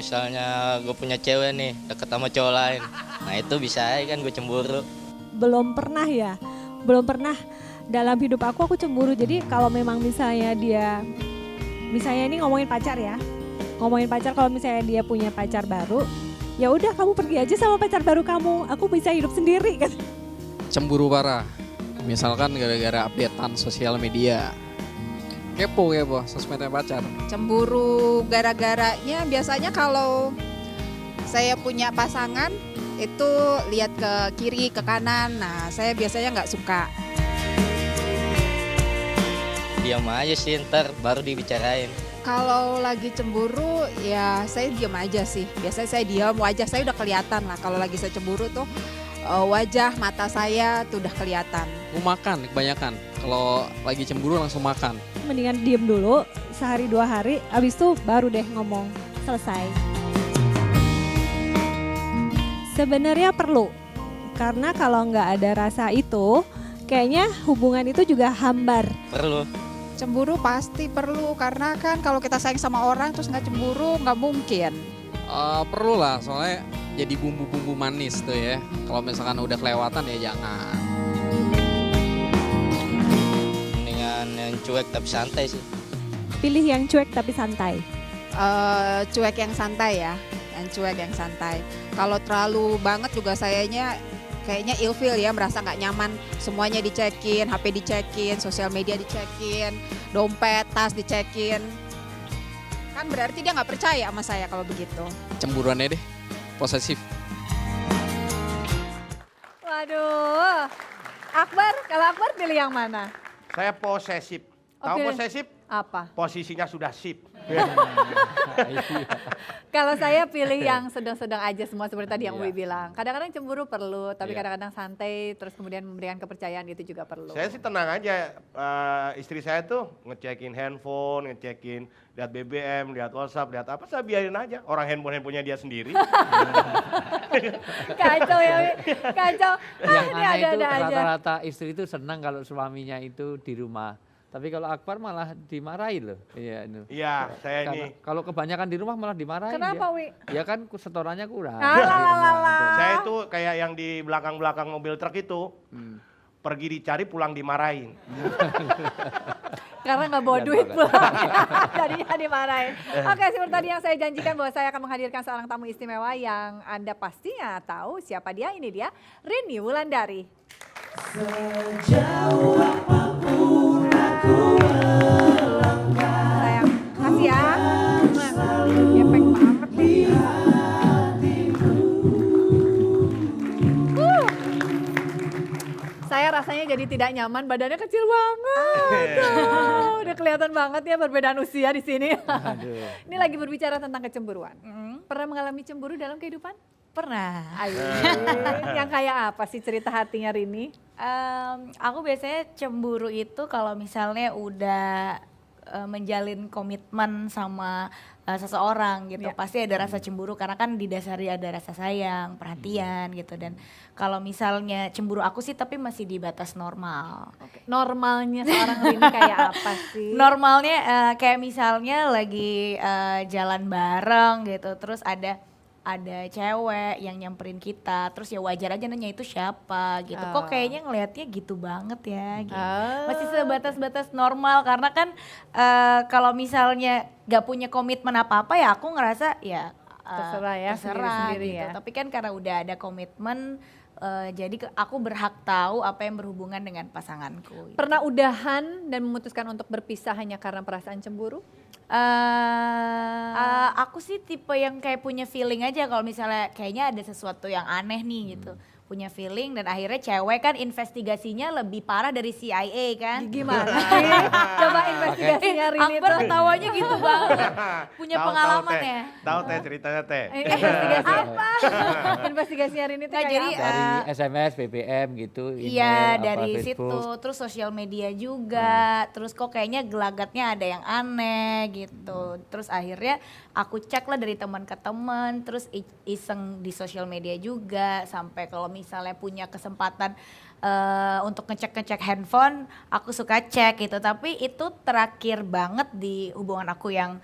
misalnya gue punya cewek nih deket sama cowok lain, nah itu bisa aja kan gue cemburu. Belum pernah ya, belum pernah dalam hidup aku cemburu. Jadi kalau memang misalnya misalnya ini ngomongin pacar ya, kalau misalnya dia punya pacar baru, ya udah kamu pergi aja sama pacar baru kamu, aku bisa hidup sendiri kan. Cemburu parah, misalkan gara-gara updatean sosial media. Kepo sosmednya pacar. Cemburu gara-garanya biasanya kalau saya punya pasangan itu lihat ke kiri ke kanan, nah saya biasanya nggak suka. Diam aja sih, ntar baru dibicarain. Kalau lagi cemburu ya saya diam aja sih, biasanya saya diam, wajah saya udah kelihatan lah kalau lagi saya cemburu tuh. Wajah mata saya tuh udah kelihatan. Mau makan kebanyakan, kalau lagi cemburu langsung makan. Mendingan diem dulu sehari 2 hari, abis itu baru deh ngomong, selesai. Sebenarnya perlu, karena kalau nggak ada rasa itu, kayaknya hubungan itu juga hambar. Perlu. Cemburu pasti perlu, karena kan kalau kita sayang sama orang terus nggak cemburu nggak mungkin. Perlu lah, soalnya jadi bumbu-bumbu manis tuh ya. Kalau misalkan udah kelewatan ya jangan. Mendingan yang cuek tapi santai sih. Pilih yang cuek tapi santai. Cuek yang santai ya, yang cuek yang santai. Kalau terlalu banget juga sayanya kayaknya ilfeel ya, merasa nggak nyaman. Semuanya dicekin, HP dicekin, sosial media dicekin, dompet, tas dicekin. Kan berarti dia nggak percaya sama saya kalau begitu. Cemburuannya deh, posesif. Waduh, kalau Akbar pilih yang mana? Saya posesif. Tahu Oke. posesif? Apa? Posisinya sudah sip. Kalau saya pilih yang sedang-sedang aja semua seperti tadi yang Iya. Uwi bilang. Kadang-kadang cemburu perlu, tapi Iya. kadang-kadang santai, terus kemudian memberikan kepercayaan itu juga perlu. Saya sih tenang aja. Istri saya tuh ngecekin handphone, ngecekin lihat BBM, lihat WhatsApp, lihat apa, saya biarin aja. Orang handphonenya dia sendiri. Kacau ya, Wi. Kacau. Yang Ini aneh itu ada-ada aja. rata-rata istri itu senang kalau suaminya itu di rumah. Tapi kalau Akbar malah dimarahin loh. Iya, itu. Iya, saya Karena ini. kalau kebanyakan di rumah malah dimarahin. Kenapa, dia. Wi? Ya kan setorannya kurang. Alah. Saya itu kayak yang di belakang-belakang mobil truk itu. Pergi dicari, pulang dimarahin. Karena nggak bawa duit pulang. Jadinya dimarahin. Oke, seperti tadi yang saya janjikan bahwa saya akan menghadirkan seorang tamu istimewa yang Anda pastinya tahu siapa dia. Ini dia, Rini Wulandari. Sayang, kasih ya. Gepeng banget nih. Saya rasanya jadi tidak nyaman, badannya kecil banget. Udah kelihatan banget ya perbedaan usia di sini. Ini lagi berbicara tentang kecemburuan. Pernah mengalami cemburu dalam kehidupan? Pernah. Ayo, yang kayak apa sih cerita hatinya Rini? Aku biasanya cemburu itu kalau misalnya udah menjalin komitmen sama seseorang gitu. Iya. Pasti ada rasa cemburu karena kan didasari ada rasa sayang, perhatian gitu. Dan kalau misalnya cemburu aku sih tapi masih di batas normal. Normalnya seorang Rini kayak apa sih? Normalnya kayak misalnya lagi jalan bareng gitu, terus ada cewek yang nyamperin kita, terus ya wajar aja nanya itu siapa gitu. Kok kayaknya ngelihatnya gitu banget ya gitu. Masih sebatas-batas normal karena kan kalau misalnya gak punya komitmen apa-apa ya aku ngerasa ya Terserah ya, sendiri-sendiri gitu. ya. Tapi kan karena udah ada komitmen jadi aku berhak tahu apa yang berhubungan dengan pasanganku gitu. Pernah udahan dan memutuskan untuk berpisah hanya karena perasaan cemburu? Aku sih tipe yang kayak punya feeling aja kalau misalnya kayaknya ada sesuatu yang aneh nih gitu. Punya feeling dan akhirnya cewek kan investigasinya lebih parah dari CIA kan. Gimana sih? Coba investigasinya Rini Akbar tuh. ketawanya gitu banget. Punya Tahu, pengalaman Teh. ya. Tahu Teh ceritanya Teh. Investigasi apa? Investigasinya Rini tuh Nah, kayak jadi, apa? Dari SMS, BBM gitu. email, Iya apa, dari Facebook. situ, terus sosial media juga, terus kok kayaknya gelagatnya ada yang aneh gitu. Terus akhirnya aku cek lah dari teman ke teman, terus iseng di sosial media juga, sampai kalau misalnya punya kesempatan untuk ngecek handphone, aku suka cek gitu. Tapi itu terakhir banget di hubungan aku yang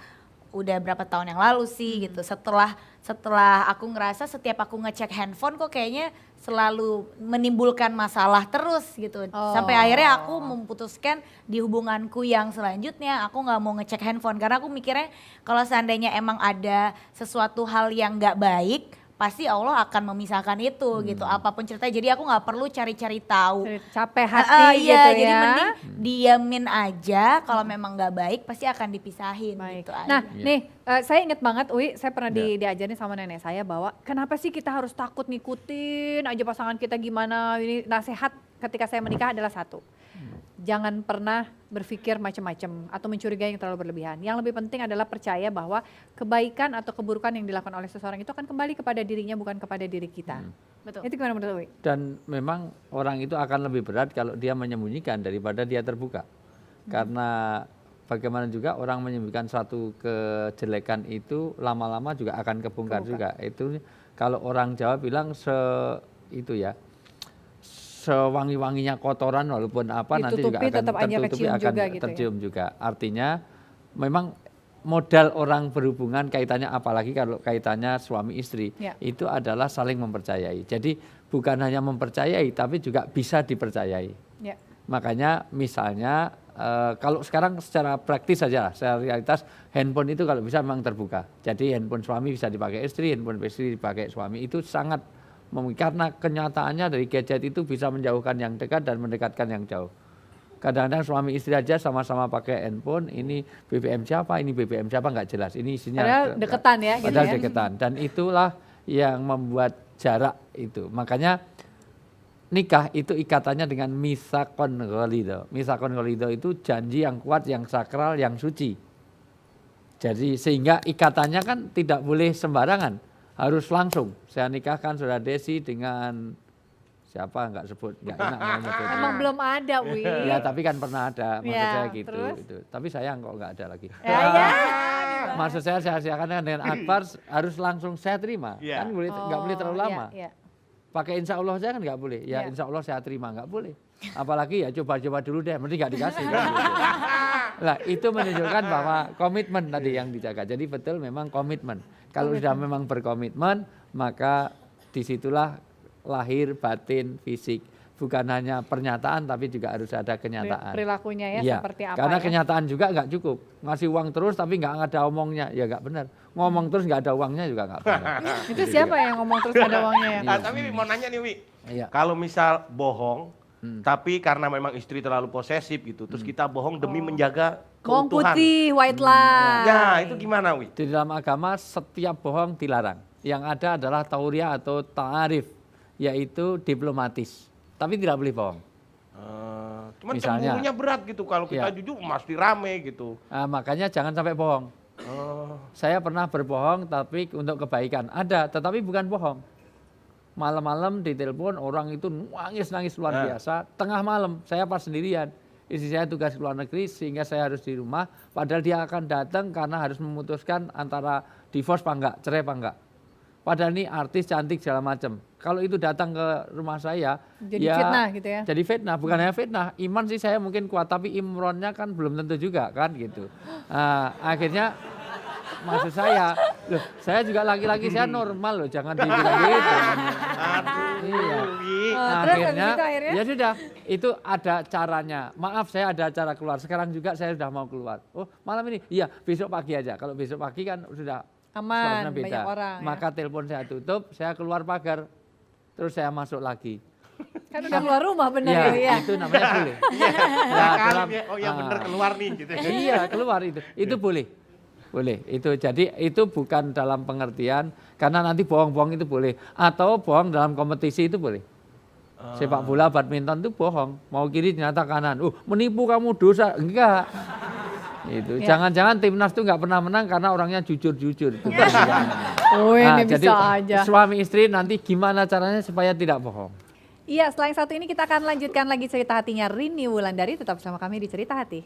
udah berapa tahun yang lalu sih gitu. Setelah aku ngerasa setiap aku ngecek handphone kok kayaknya selalu menimbulkan masalah terus gitu. Sampai akhirnya aku memutuskan di hubunganku yang selanjutnya aku nggak mau ngecek handphone karena aku mikirnya kalau seandainya emang ada sesuatu hal yang nggak baik pasti Allah akan memisahkan itu gitu, apapun ceritanya. Jadi aku nggak perlu cari-cari tahu. Capek hati gitu ya. Jadi mending diamin aja, kalau memang nggak baik pasti akan dipisahin gitu aja. Nah nih saya inget banget Uwi, saya pernah diajarin sama nenek saya bahwa kenapa sih kita harus takut ngikutin aja pasangan kita gimana. Ini nasihat ketika saya menikah adalah satu. Jangan pernah berpikir macam-macam atau mencurigai yang terlalu berlebihan. Yang lebih penting adalah percaya bahwa kebaikan atau keburukan yang dilakukan oleh seseorang itu akan kembali kepada dirinya, bukan kepada diri kita. Betul. Itu gimana menurut Uwi? Dan memang orang itu akan lebih berat kalau dia menyembunyikan daripada dia terbuka. Karena bagaimana juga orang menyembunyikan satu kejelekan itu lama-lama juga akan kebongkar juga. Itu kalau orang Jawa bilang sewangi-wanginya kotoran walaupun apa nanti juga akan tertutupi, akan tercium juga. Artinya memang modal orang berhubungan kaitannya, apalagi kalau kaitannya suami istri, itu adalah saling mempercayai. Jadi bukan hanya mempercayai tapi juga bisa dipercayai. Makanya misalnya kalau sekarang secara praktis saja, secara realitas handphone itu kalau bisa memang terbuka. Jadi handphone suami bisa dipakai istri, handphone istri dipakai suami, itu sangat karena kenyataannya dari gadget itu bisa menjauhkan yang dekat dan mendekatkan yang jauh. Kadang-kadang suami istri aja sama-sama pakai handphone, ini BBM siapa, ini BBM siapa nggak jelas. Ini isinya padahal deketan ya. Padahal gitu deketan. Dan itulah yang membuat jarak itu. Makanya nikah itu ikatannya dengan misakon ghalido. Misakon ghalido itu janji yang kuat, yang sakral, yang suci. Jadi sehingga ikatannya kan tidak boleh sembarangan. Harus langsung. Saya nikahkan Saudara Desi dengan siapa nggak sebut, nggak enak nyebut. Emang belum ada, Wi. Ya tapi kan pernah ada, maksud saya gitu. Itu. Tapi sayang kok nggak ada lagi. Maksud saya siakan dengan Akbar harus langsung saya terima. Kan nggak boleh terlalu lama. Pakai insya Allah saja kan nggak boleh. Ya insya Allah saya terima, nggak boleh. Apalagi ya coba-coba dulu deh, mending nggak dikasih. Kan, gitu. Nah itu menunjukkan bahwa komitmen tadi yang dijaga. Jadi betul memang komitmen. Kalau sudah memang berkomitmen, maka disitulah lahir batin fisik. Bukan hanya pernyataan, tapi juga harus ada kenyataan. Perilakunya ya seperti apa. Karena ya? kenyataan juga nggak cukup. Ngasih uang terus tapi nggak ada omongnya, ya nggak benar. Ngomong terus nggak ada uangnya juga nggak benar. Itu siapa yang ngomong terus ada uangnya ya? Tapi mau nanya nih Wi, kalau misal bohong, tapi karena memang istri terlalu posesif gitu, terus kita bohong demi menjaga Bohong keutuhan. putih, white lie. Ya itu gimana Wi? Di dalam agama setiap bohong dilarang. Yang ada adalah tauriah atau ta'arif, yaitu diplomatis. Tapi tidak boleh bohong. Cuman Misalnya, cemburunya berat gitu, kalau kita jujur pasti rame gitu. Makanya jangan sampai bohong. Saya pernah berbohong tapi untuk kebaikan. Ada, tetapi bukan bohong. Malam-malam ditelepon orang itu nangis-nangis luar biasa. Tengah malam saya pas sendirian. Istri saya tugas ke luar negeri sehingga saya harus di rumah. Padahal dia akan datang karena harus memutuskan antara divorce apa enggak, cerai apa enggak. Padahal ini artis cantik segala macam. Kalau itu datang ke rumah saya, jadi fitnah gitu ya? Jadi fitnah, bukan hanya fitnah. Iman sih saya mungkin kuat, tapi imronnya kan belum tentu juga kan gitu. Akhirnya maksud saya, loh saya juga laki-laki, saya normal loh, jangan dibilang gitu. Iya. Akhirnya, ya sudah, itu ada caranya. Maaf saya ada acara keluar, sekarang juga saya sudah mau keluar. Oh malam ini? Iya besok pagi aja. Kalau besok pagi kan sudah aman, beda. banyak orang. Maka telepon saya tutup, saya keluar pagar, terus saya masuk lagi. Kan udah keluar rumah benar ya? Itu namanya boleh. Oh ya bener keluar nih gitu. Iya keluar itu boleh. Boleh, itu jadi itu bukan dalam pengertian karena nanti bohong-bohong itu boleh, atau bohong dalam kompetisi itu boleh. Sepak bola, badminton itu bohong, mau kiri ternyata kanan. Menipu kamu dosa, enggak. Itu jangan-jangan timnas itu nggak pernah menang karena orangnya jujur-jujur. Ini jadi bisa aja. Suami istri nanti gimana caranya supaya tidak bohong. Iya, setelah yang satu ini kita akan lanjutkan lagi cerita hatinya Rini Wulandari. Tetap bersama kami di Cerita Hati.